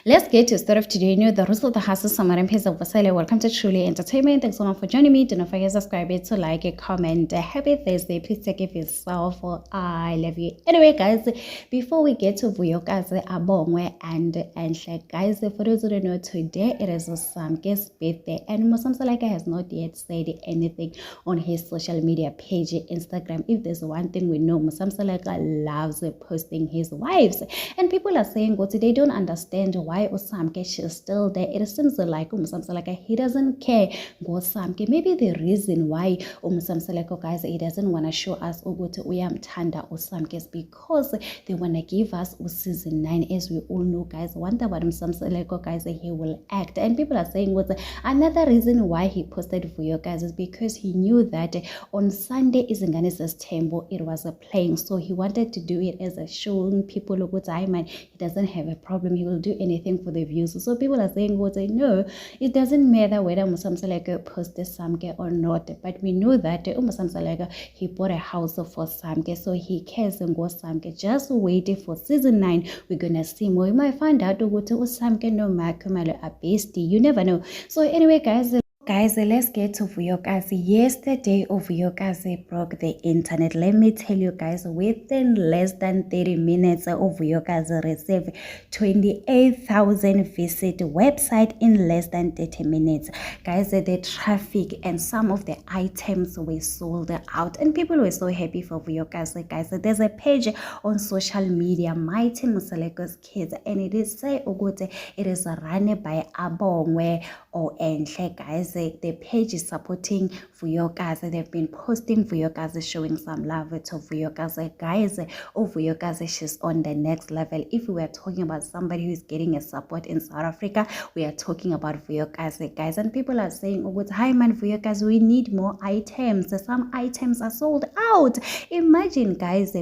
Let's get to start of today. The rules of the house is Samaram Pesa Vasile. Welcome to Truly Entertainment. Thanks so much for joining me. Do not forget to subscribe it, to like it, comment. Happy Thursday. Please take it for yourself. I love you. Anyway, guys, before we get to Vuyoka's Abongwe and Enhle, guys, for those who don't know, today it is Samke's birthday, and Musamsalaka has not yet said anything on his social media page, Instagram. If there's one thing we know, Musamsalaka loves posting his wives, and people are saying, well, they don't understand why Usamke is still there. It seems like Musamsalaka, he doesn't care. Samke, maybe the reason why Musamsalaka, guys, he doesn't want to show us Ugote Uyam Tanda Usamke is because they want to give us season 9. As we all know, guys, one thing about Musamsalaka, guys, he will act, and people are saying was another reason why he posted for you guys is because he knew that on Sunday is Nganisa's temple, it was a playing, so he wanted to do it as a showing people look what I mean. He doesn't have a problem, he will do anything for the views. So people are saying what I know, it doesn't matter whether Musamsalaka posted Samke or not, but we know that Musamsalaka, he bought a house for Samke, so he cares and goes Samke. Just waiting for season 9, we're gonna see more. We might find out what Samke no Makumalo a bestie, you never know. So anyway, guys, let's get to Vuyokazi. Yesterday, Vuyokazi broke the internet. Let me tell you guys, within less than 30 minutes, Vuyokazi received 28,000 visit website in less than 30 minutes. Guys, the traffic and some of the items were sold out, and people were so happy for Vuyokazi. Guys, there's a page on social media, Mighty Musaleko's Kids, and it is say Ogote, it is run by Abongwe or Enhle, guys. The page is supporting Vuyokazi. They've been posting Vuyokazi, showing some love to Vuyokazi. Guys, Vuyokazi, she's on the next level. If we were talking about somebody who is getting a support in South Africa, we are talking about Vuyokazi, guys. And people are saying, oh, hi man, Vuyokazi, we need more items. Some items are sold out. Imagine, guys,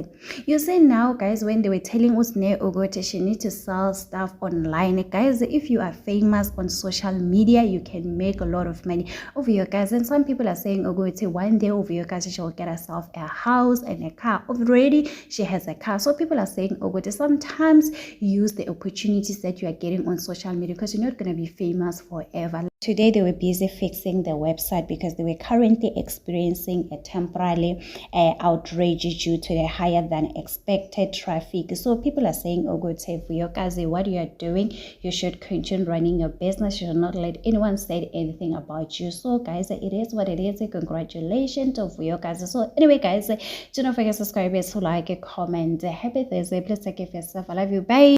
you say now, guys, when they were telling us Ogote she need to sell stuff online, guys, if you are famous on social media, you can make a lot of money. Vuyokazi, and some people are saying Ogote one day Vuyokazi she will get herself a house and a car. Already she has a car. So people are saying Ogote, sometimes use the opportunities that you are getting on social media, because you're not going to be famous forever. Today they were busy fixing the website because they were currently experiencing a temporary outrage due to the higher than expected traffic. So people are saying, Ogote, Vuyokazi, what you are doing, you should continue running your business. You should not let anyone say anything about you. So guys, it is what it is. Congratulations to Vuyokazi. So anyway, guys, do not forget to subscribe, to like, comment. Happy Thursday. Please take care of yourself. I love you. Bye.